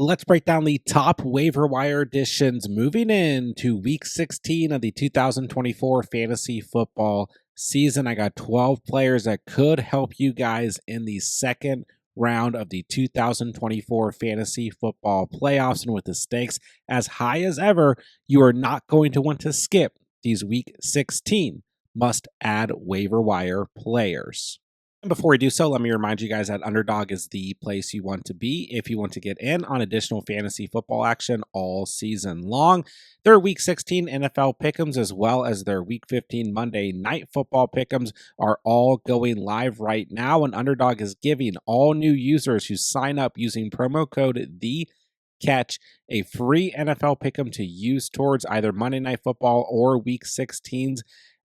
Let's break down the top waiver wire additions moving into week 16 of the 2024 fantasy football season. I got 12 players that could help you guys in the second round of the 2024 fantasy football playoffs. And with the stakes as high as ever, you are not going to want to skip these week 16 must add waiver wire players. And before we do so, let me remind you guys that Underdog is the place you want to be if you want to get in on additional fantasy football action all season long. Their Week 16 NFL Pick'ems as well as their Week 15 Monday Night Football Pick'ems are all going live right now, and Underdog is giving all new users who sign up using promo code THECATCH a free NFL Pick'em to use towards either Monday Night Football or Week 16's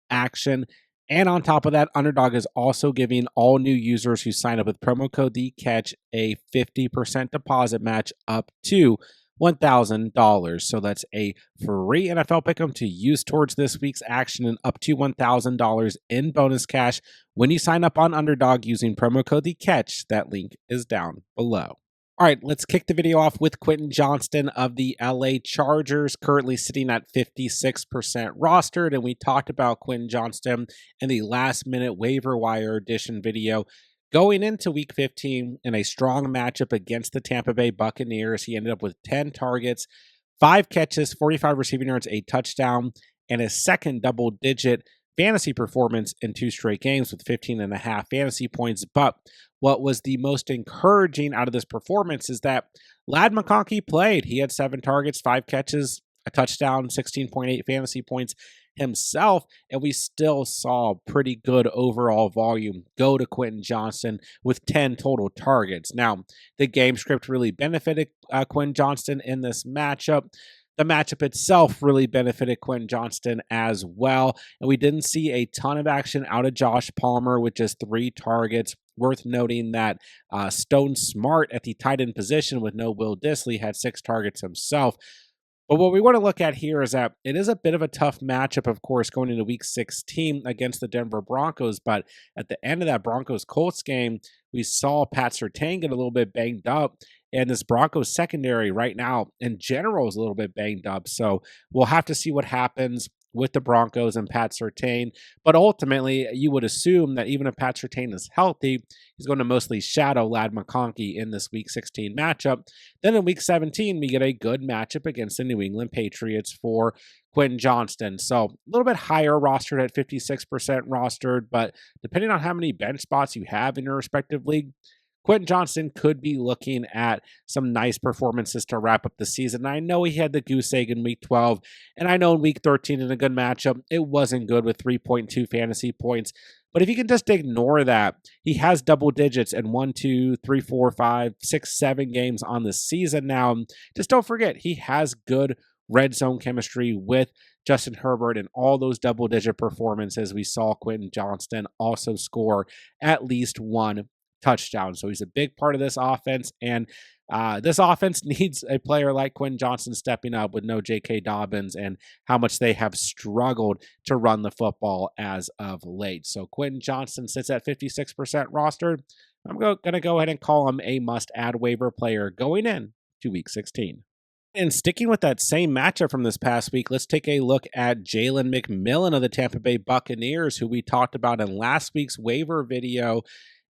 action. And on top of that, Underdog is also giving all new users who sign up with promo code THECATCH a 50% deposit match up to $1,000. So that's a free NFL Pick'em to use towards this week's action and up to $1,000 in bonus cash when you sign up on Underdog using promo code THECATCH. That link is down below. All right, let's kick the video off with Quentin Johnston of the LA Chargers, currently sitting at 56% rostered. And we talked about Quentin Johnston in the last minute waiver wire edition video. Going into week 15 in a strong matchup against the Tampa Bay Buccaneers, he ended up with 10 targets, 5 catches, 45 receiving yards, a touchdown, and a second double-digit fantasy performance in 2 straight games with 15.5 fantasy points. But what was the most encouraging out of this performance is that Ladd McConkey played. He had 7 targets, 5 catches, a touchdown, 16.8 fantasy points himself, and we still saw pretty good overall volume go to Quentin Johnston with 10 total targets. Now, the game script really benefited Quentin Johnston in this matchup. The matchup itself really benefited Quentin Johnston as well, and we didn't see a ton of action out of Josh Palmer with just 3 targets. Worth noting that Stone Smart at the tight end position with no Will Dissly had 6 targets himself. But what we want to look at here is that it is a bit of a tough matchup, of course, going into week 16 against the Denver Broncos. But at the end of that Broncos-Colts game, we saw Pat Surtain get a little bit banged up. And this Broncos secondary right now, in general, is a little bit banged up. So we'll have to see what happens with the Broncos and Pat Surtain. But ultimately, you would assume that even if Pat Surtain is healthy, he's going to mostly shadow Ladd McConkey in this Week 16 matchup. Then in Week 17, we get a good matchup against the New England Patriots for Quentin Johnston. So a little bit higher rostered at 56% rostered, but depending on how many bench spots you have in your respective league, Quentin Johnston could be looking at some nice performances to wrap up the season. I know he had the goose egg in week 12, and I know in week 13 in a good matchup, it wasn't good with 3.2 fantasy points. But if you can just ignore that, he has double digits in 1, 2, 3, 4, 5, 6, 7 games on the season now. Just don't forget, he has good red zone chemistry with Justin Herbert, and all those double-digit performances. We saw Quentin Johnston also score at least 1 touchdown. So he's a big part of this offense, and this offense needs a player like Quentin Johnston stepping up with no J.K. Dobbins and how much they have struggled to run the football as of late. So Quentin Johnston sits at 56% rostered. I'm going to go ahead and call him a must-add waiver player going in to Week 16. And sticking with that same matchup from this past week, let's take a look at Jalen McMillan of the Tampa Bay Buccaneers, who we talked about in last week's waiver video.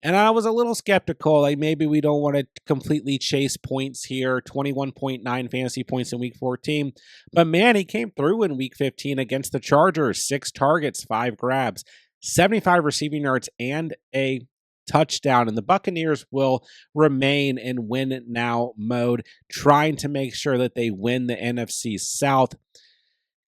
And I was a little skeptical, like maybe we don't want to completely chase points here, 21.9 fantasy points in week 14. But man, he came through in week 15 against the Chargers, 6 targets, 5 grabs, 75 receiving yards, and a touchdown. And the Buccaneers will remain in win now mode, trying to make sure that they win the NFC South.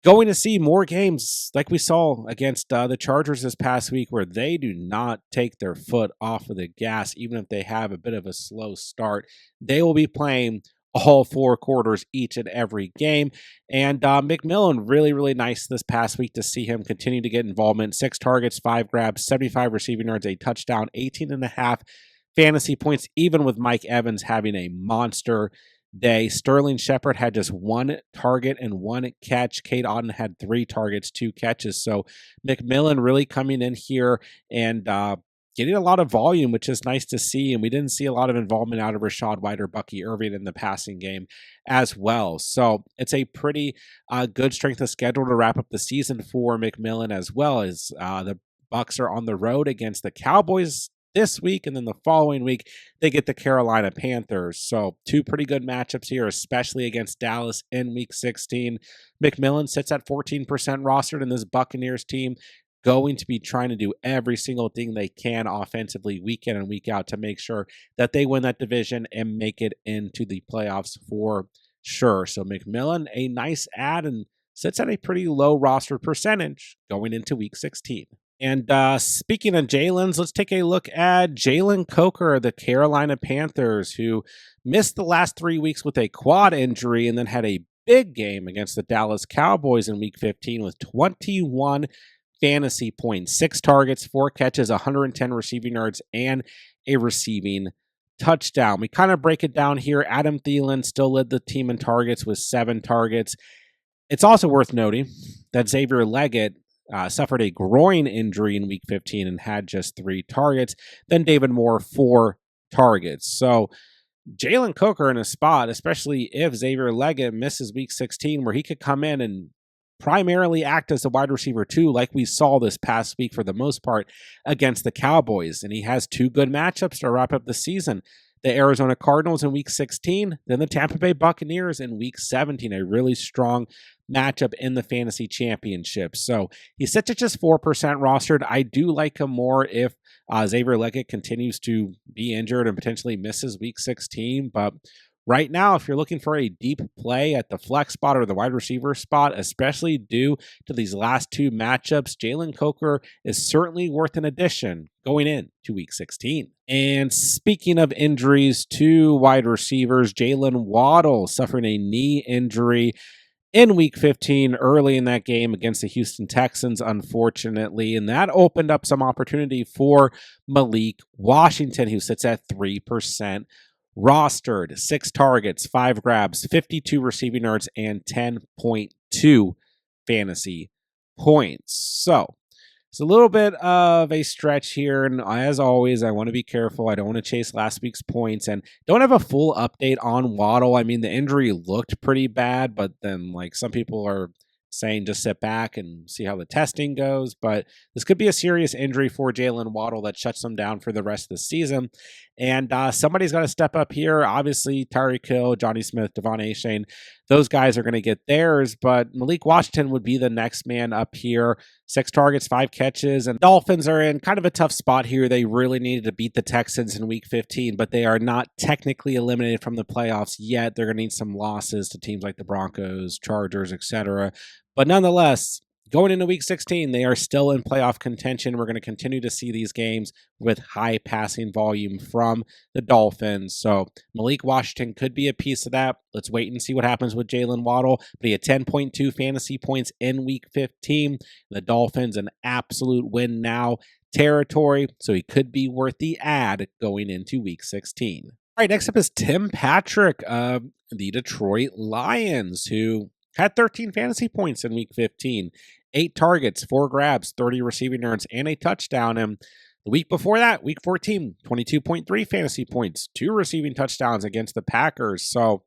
Going to see more games like we saw against the Chargers this past week, where they do not take their foot off of the gas, even if they have a bit of a slow start. They will be playing all 4 quarters each and every game. And McMillan, really, really nice this past week to see him continue to get involvement. 6 targets, 5 grabs, 75 receiving yards, a touchdown, 18.5 fantasy points, even with Mike Evans having a monster day. Sterling Shepard had just 1 target and 1 catch. Cade Otton had 3 targets, 2 catches. So McMillan really coming in here and getting a lot of volume, which is nice to see. And we didn't see a lot of involvement out of Rashad White or Bucky Irving in the passing game as well. So it's a pretty good strength of schedule to wrap up the season for McMillan, as well as the Bucs are on the road against the Cowboys this week, and then the following week they get the Carolina Panthers. So two pretty good matchups here, especially against Dallas in week 16. McMillan sits at 14% rostered in this Buccaneers team, going to be trying to do every single thing they can offensively week in and week out to make sure that they win that division and make it into the playoffs for sure. So McMillan, a nice add, and sits at a pretty low roster percentage going into week 16. And speaking of Jalen's, let's take a look at Jalen Coker of the Carolina Panthers, who missed the last 3 weeks with a quad injury and then had a big game against the Dallas Cowboys in week 15 with 21 fantasy points, 6 targets, 4 catches, 110 receiving yards, and a receiving touchdown. We kind of break it down here. Adam Thielen still led the team in targets with 7 targets. It's also worth noting that Xavier Leggett suffered a groin injury in week 15 and had just 3 targets. Then David Moore, 4 targets. So Jalen Coker in a spot, especially if Xavier Leggett misses week 16, where he could come in and primarily act as a wide receiver 2, like we saw this past week for the most part against the Cowboys. And he has 2 good matchups to wrap up the season. The Arizona Cardinals in week 16, then the Tampa Bay Buccaneers in week 17, a really strong matchup in the fantasy championship. So he sits at just 4% rostered. I do like him more if Xavier Leggett continues to be injured and potentially misses week 16. But right now, if you're looking for a deep play at the flex spot or the wide receiver spot, especially due to these last 2 matchups, Jalen Coker is certainly worth an addition going into week 16. And speaking of injuries to wide receivers, Jalen Waddle suffering a knee injury in week 15 early in that game against the Houston Texans, unfortunately. And that opened up some opportunity for Malik Washington, who sits at 3% rostered, 6 targets, 5 grabs, 52 receiving yards, and 10.2 fantasy points. So it's a little bit of a stretch here, and as always, I want to be careful. I don't want to chase last week's points, and don't have a full update on Waddle. I mean, the injury looked pretty bad, but then like some people are saying just sit back and see how the testing goes. But this could be a serious injury for Jalen Waddle that shuts them down for the rest of the season. And somebody's got to step up here. Obviously, Tyreek Hill, Johnny Smith, Devon Achane, those guys are going to get theirs. But Malik Washington would be the next man up here. 6 targets, 5 catches. And Dolphins are in kind of a tough spot here. They really needed to beat the Texans in week 15, but they are not technically eliminated from the playoffs yet. They're going to need some losses to teams like the Broncos, Chargers, etc. But nonetheless, going into week 16, they are still in playoff contention. We're going to continue to see these games with high passing volume from the Dolphins. So Malik Washington could be a piece of that. Let's wait and see what happens with Jalen Waddle. But he had 10.2 fantasy points in week 15. The Dolphins, an absolute win now territory. So he could be worth the add going into week 16. All right, next up is Tim Patrick of the Detroit Lions, who had 13 fantasy points in week 15, 8 targets, 4 grabs, 30 receiving yards, and a touchdown. And the week before that, week 14, 22.3 fantasy points, 2 receiving touchdowns against the Packers. So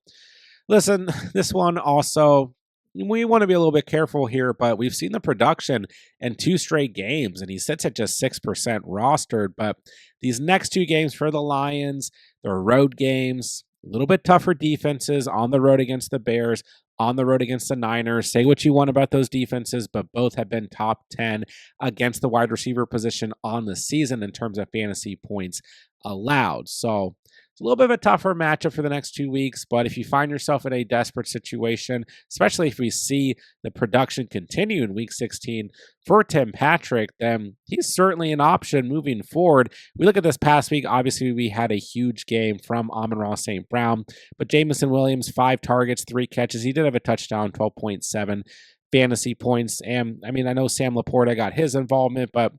listen, this one also, we want to be a little bit careful here, but we've seen the production in 2 straight games, and he sits at just 6% rostered. But these next 2 games for the Lions, they're road games, a little bit tougher defenses on the road against the Bears, on the road against the Niners. Say what you want about those defenses, but both have been top 10 against the wide receiver position on the season in terms of fantasy points allowed. So it's a little bit of a tougher matchup for the next 2 weeks, but if you find yourself in a desperate situation, especially if we see the production continue in week 16 for Tim Patrick, then he's certainly an option moving forward. We look at this past week, obviously we had a huge game from Amon-Ra St. Brown, but Jameson Williams, 5 targets, 3 catches. He did have a touchdown, 12.7 fantasy points. And I mean, I know Sam Laporta got his involvement, but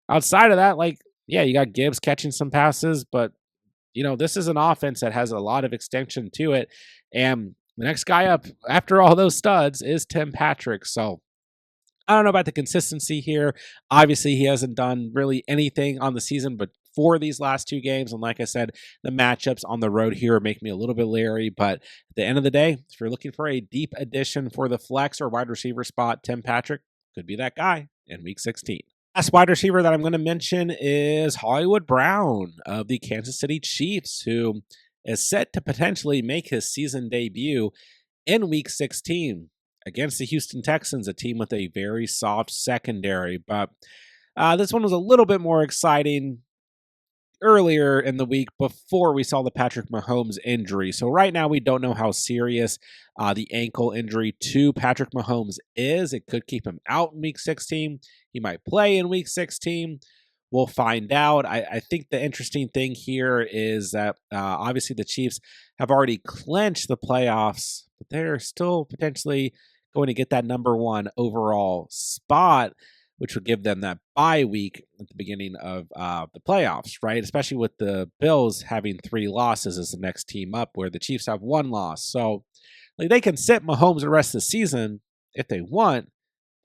outside of that, like, yeah, you got Gibbs catching some passes, but you know, this is an offense that has a lot of extension to it. And the next guy up after all those studs is Tim Patrick. So I don't know about the consistency here. Obviously, he hasn't done really anything on the season but for these last two games. And like I said, the matchups on the road here make me a little bit leery. But at the end of the day, if you're looking for a deep addition for the flex or wide receiver spot, Tim Patrick could be that guy in week 16. Last wide receiver that I'm going to mention is Hollywood Brown of the Kansas City Chiefs, who is set to potentially make his season debut in week 16 against the Houston Texans, a team with a very soft secondary. But this one was a little bit more exciting earlier in the week before we saw the Patrick Mahomes injury. So right now we don't know how serious the ankle injury to Patrick Mahomes is. It could keep him out in week 16. He might play in week 16. We'll find out. I think the interesting thing here is that obviously the Chiefs have already clinched the playoffs, but they're still potentially going to get that number one overall spot, which would give them that bye week at the beginning of the playoffs, right? Especially with the Bills having 3 losses as the next team up, where the Chiefs have 1 loss. So like, they can sit Mahomes the rest of the season if they want.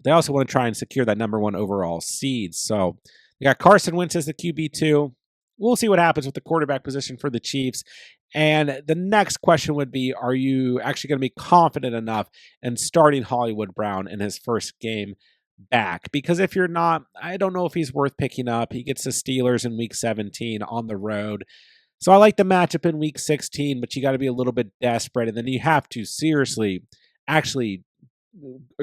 They also want to try and secure that number one overall seed. So we got Carson Wentz as the QB2. We'll see what happens with the quarterback position for the Chiefs. And the next question would be, are you actually going to be confident enough in starting Hollywood Brown in his first game back? Because if you're not, I don't know if he's worth picking up. He gets the Steelers in week 17 on the road. So I like the matchup in week 16, but you got to be a little bit desperate. And then you have to seriously actually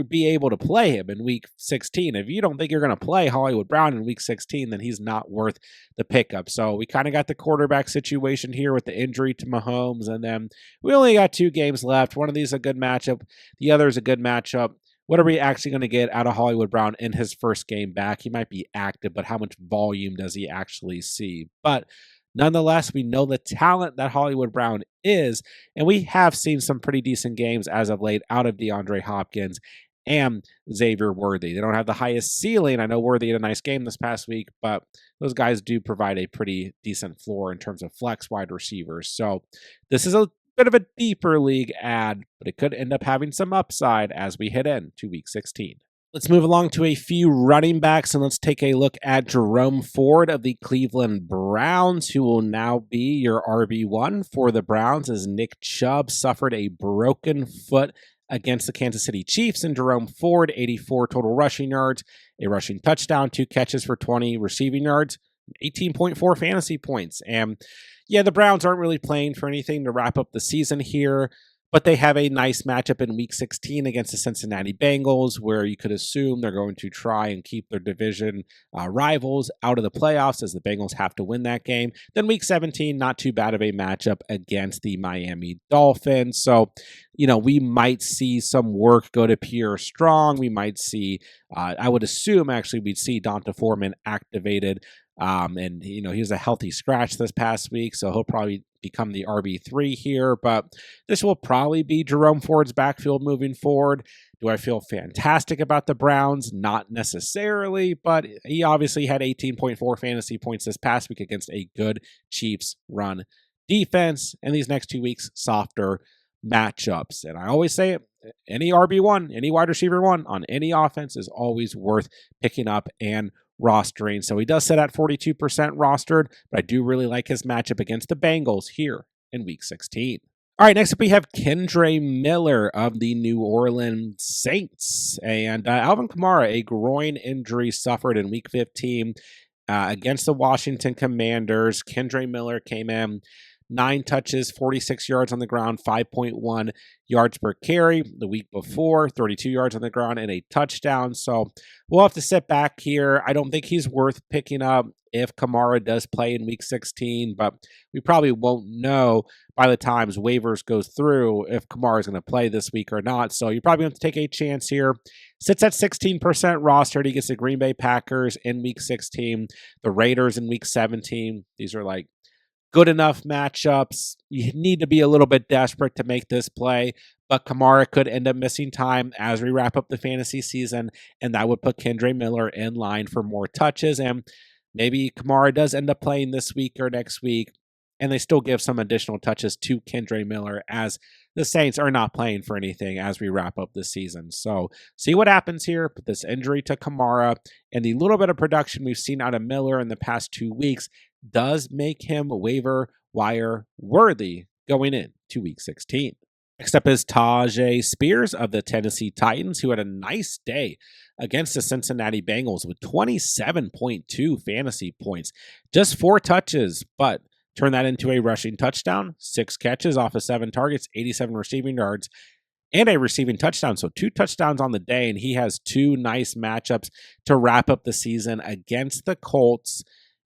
be able to play him in week 16. If you don't think you're going to play Hollywood Brown in week 16, then he's not worth the pickup. So we kind of got the quarterback situation here with the injury to Mahomes. And then we only got 2 games left. One of these is a good matchup. The other is a good matchup. What are we actually going to get out of Hollywood Brown in his first game back? He might be active, but how much volume does he actually see? But nonetheless, we know the talent that Hollywood Brown is, and we have seen some pretty decent games as of late out of DeAndre Hopkins and Xavier Worthy. They don't have the highest ceiling. I know Worthy had a nice game this past week, but those guys do provide a pretty decent floor in terms of flex wide receivers. So this is a bit of a deeper league ad, but it could end up having some upside as we head into week 16. Let's move along to a few running backs, and let's take a look at Jerome Ford of the Cleveland Browns, who will now be your RB1 for the Browns, as Nick Chubb suffered a broken foot against the Kansas City Chiefs. And Jerome Ford, 84 total rushing yards, a rushing touchdown, 2 catches for 20 receiving yards, 18.4 fantasy points. And yeah, the Browns aren't really playing for anything to wrap up the season here, but they have a nice matchup in week 16 against the Cincinnati Bengals, where you could assume they're going to try and keep their division rivals out of the playoffs, as the Bengals have to win that game. Then week 17, not too bad of a matchup against the Miami Dolphins. So, we might see some work go to Pierre Strong. We might see, I would assume actually we'd see Donta Foreman activated. And he was a healthy scratch this past week, so he'll probably become the RB3 here, but this will probably be Jerome Ford's backfield moving forward. Do I feel fantastic about the Browns? Not necessarily, but he obviously had 18.4 fantasy points this past week against a good Chiefs run defense, and these next 2 weeks, softer matchups. And I always say it, any RB1, any wide receiver 1 on any offense is always worth picking up and rostering. So he does sit at 42% rostered, but I do really like his matchup against the Bengals here in week 16. All right, next up we have Kendre Miller of the New Orleans Saints. And Alvin Kamara, a groin injury suffered in week 15 against the Washington Commanders. Kendre Miller came in 9 touches, 46 yards on the ground, 5.1 yards per carry. The week before, 32 yards on the ground and a touchdown. So we'll have to sit back here. I don't think he's worth picking up if Kamara does play in week 16, but we probably won't know by the time waivers goes through if Kamara is going to play this week or not. So you probably have to take a chance here. Sits at 16% rostered. He gets the Green Bay Packers in week 16, the Raiders in week 17. These are like good enough matchups. You need to be a little bit desperate to make this play, but Kamara could end up missing time as we wrap up the fantasy season, and that would put Kendre Miller in line for more touches. And maybe Kamara does end up playing this week or next week, and they still give some additional touches to Kendre Miller, as the Saints are not playing for anything as we wrap up the season. So see what happens here. But this injury to Kamara and the little bit of production we've seen out of Miller in the past 2 weeks does make him waiver wire worthy going into week 16. Next up is Tajay Spears of the Tennessee Titans, who had a nice day against the Cincinnati Bengals with 27.2 fantasy points. Just 4 touches, but turn that into a rushing touchdown, 6 catches off of 7 targets, 87 receiving yards, and a receiving touchdown. So 2 touchdowns on the day, and he has 2 nice matchups to wrap up the season against the Colts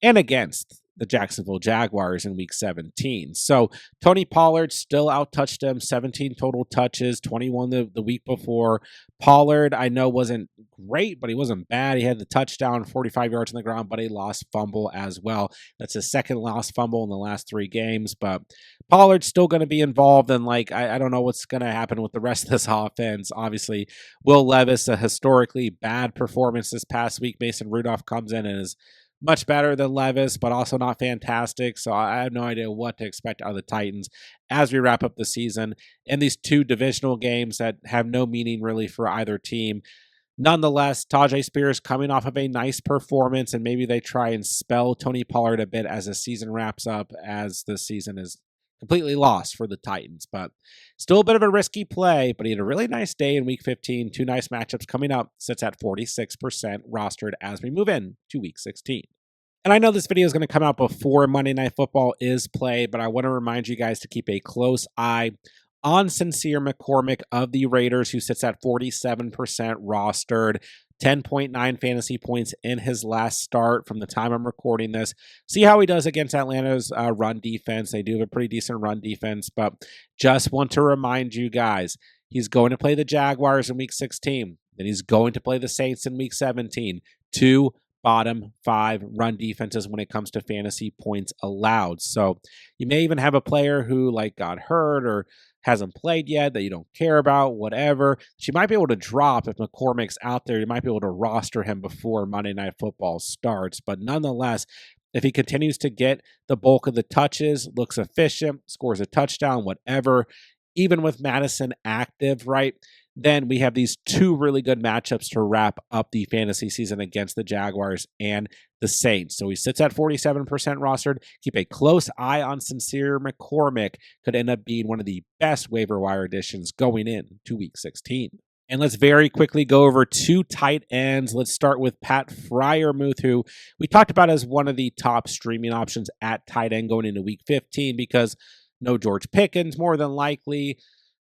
and against the Jacksonville Jaguars in week 17. So Tony Pollard still out-touched him, 17 total touches, 21 the week before. Pollard, I know, wasn't great, but he wasn't bad. He had the touchdown, 45 yards on the ground, but a lost fumble as well. That's his second lost fumble in the last 3 games, but Pollard's still going to be involved, and I don't know what's going to happen with the rest of this offense. Obviously, Will Levis, a historically bad performance this past week. Mason Rudolph comes in and is much better than Levis, but also not fantastic. So I have no idea what to expect out of the Titans as we wrap up the season in these 2 divisional games that have no meaning really for either team. Nonetheless, Tajay Spears coming off of a nice performance, and maybe they try and spell Tony Pollard a bit as the season wraps up, as the season is completely lost for the Titans. But still a bit of a risky play, but he had a really nice day in week 15. 2 nice matchups coming up. Sits at 46% rostered as we move in to week 16. And I know this video is going to come out before Monday Night Football is played, but I want to remind you guys to keep a close eye on Sincere McCormick of the Raiders, who sits at 47% rostered. 10.9 fantasy points in his last start from the time I'm recording this. See how he does against Atlanta's run defense. They do have a pretty decent run defense, but just want to remind you guys, he's going to play the Jaguars in week 16. Then he's going to play the Saints in week 17. 2 bottom 5 run defenses when it comes to fantasy points allowed. So you may even have a player who got hurt or hasn't played yet that you don't care about, whatever. She might be able to drop if McCormick's out there. You might be able to roster him before Monday Night Football starts. But nonetheless, if he continues to get the bulk of the touches, looks efficient, scores a touchdown, whatever, even with Madison active, right, then we have these 2 really good matchups to wrap up the fantasy season against the Jaguars and the Saints. So he sits at 47% rostered. Keep a close eye on Sincere McCormick. Could end up being one of the best waiver wire additions going in to week 16. And let's very quickly go over 2 tight ends. Let's start with Pat Freiermuth, who we talked about as one of the top streaming options at tight end going into week 15 because no George Pickens, more than likely.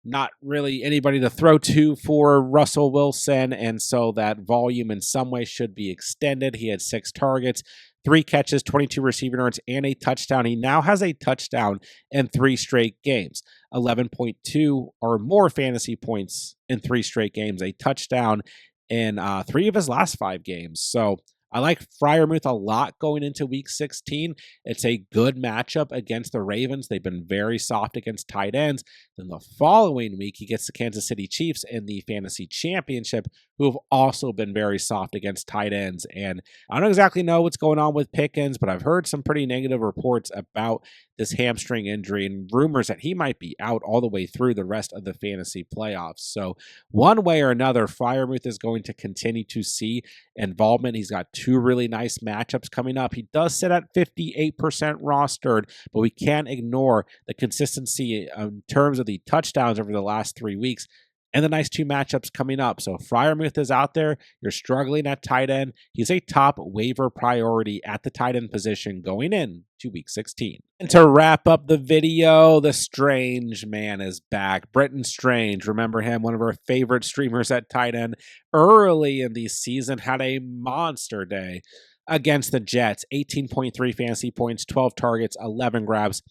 Not really anybody to throw to for Russell Wilson, and so that volume in some way should be extended. He had 6 targets, 3 catches, 22 receiving yards, and a touchdown. He now has a touchdown in 3 straight games, 11.2 or more fantasy points in 3 straight games, a touchdown in 3 of his last 5 games. So I like Freiermuth a lot going into week 16. It's a good matchup against the Ravens. They've been very soft against tight ends. Then the following week, he gets the Kansas City Chiefs in the fantasy championship, who have also been very soft against tight ends. And I don't exactly know what's going on with Pickens, but I've heard some pretty negative reports about this hamstring injury and rumors that he might be out all the way through the rest of the fantasy playoffs. So one way or another, Freiermuth is going to continue to see involvement. He's got 2 really nice matchups coming up. He does sit at 58% rostered, but we can't ignore the consistency in terms of the touchdowns over the last 3 weeks and the nice 2 matchups coming up. So Freiermuth is out there. You're struggling at tight end. He's a top waiver priority at the tight end position going in to week 16. And to wrap up the video, the Strange man is back. Britton Strange, remember him, one of our favorite streamers at tight end early in the season, had a monster day against the Jets. 18.3 fantasy points, 12 targets, 11 grabs,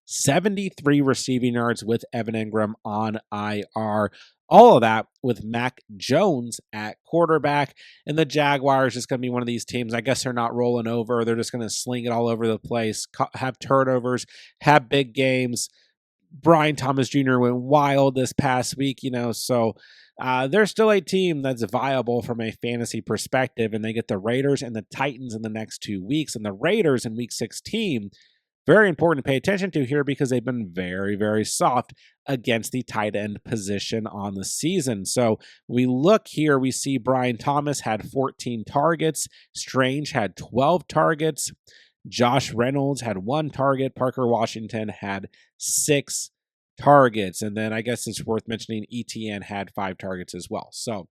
73 receiving yards with Evan Ingram on IR. All of that with Mac Jones at quarterback. And the Jaguars just going to be one of these teams. I guess they're not rolling over. They're just going to sling it all over the place, have turnovers, have big games. Brian Thomas Jr. went wild this past week, so they're still a team that's viable from a fantasy perspective. And they get the Raiders and the Titans in the next 2 weeks. And the Raiders in week 16, very important to pay attention to here because they've been very, very soft against the tight end position on the season. So we look here, we see Brian Thomas had 14 targets. Strange had 12 targets. Josh Reynolds had 1 target. Parker Washington had 6 targets. And then I guess it's worth mentioning ETN had 5 targets as well. So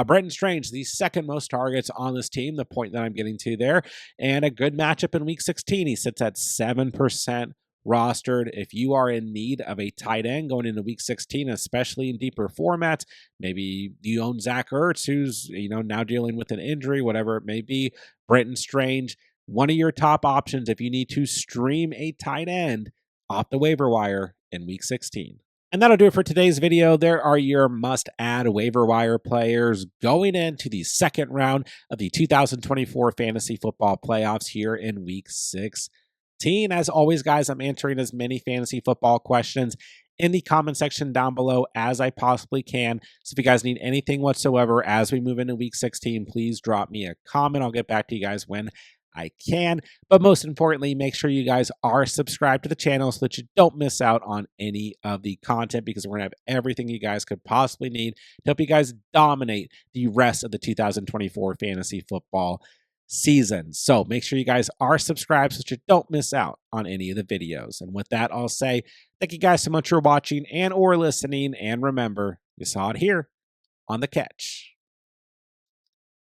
Brenton Strange, the second most targets on this team, the point that I'm getting to there, and a good matchup in week 16. He sits at 7% rostered. If you are in need of a tight end going into week 16, especially in deeper formats, maybe you own Zach Ertz, who's now dealing with an injury, whatever it may be, Brenton Strange, one of your top options if you need to stream a tight end off the waiver wire in week 16. And that'll do it for today's video. There are your must-add waiver wire players going into the second round of the 2024 fantasy football playoffs here in week 16. As always, guys, I'm answering as many fantasy football questions in the comment section down below as I possibly can. So if you guys need anything whatsoever as we move into week 16, please drop me a comment. I'll get back to you guys when I can. But most importantly, make sure you guys are subscribed to the channel so that you don't miss out on any of the content, because we're going to have everything you guys could possibly need to help you guys dominate the rest of the 2024 fantasy football season. So make sure you guys are subscribed so that you don't miss out on any of the videos. And with that, I'll say thank you guys so much for watching and or listening. And remember, you saw it here on The Catch.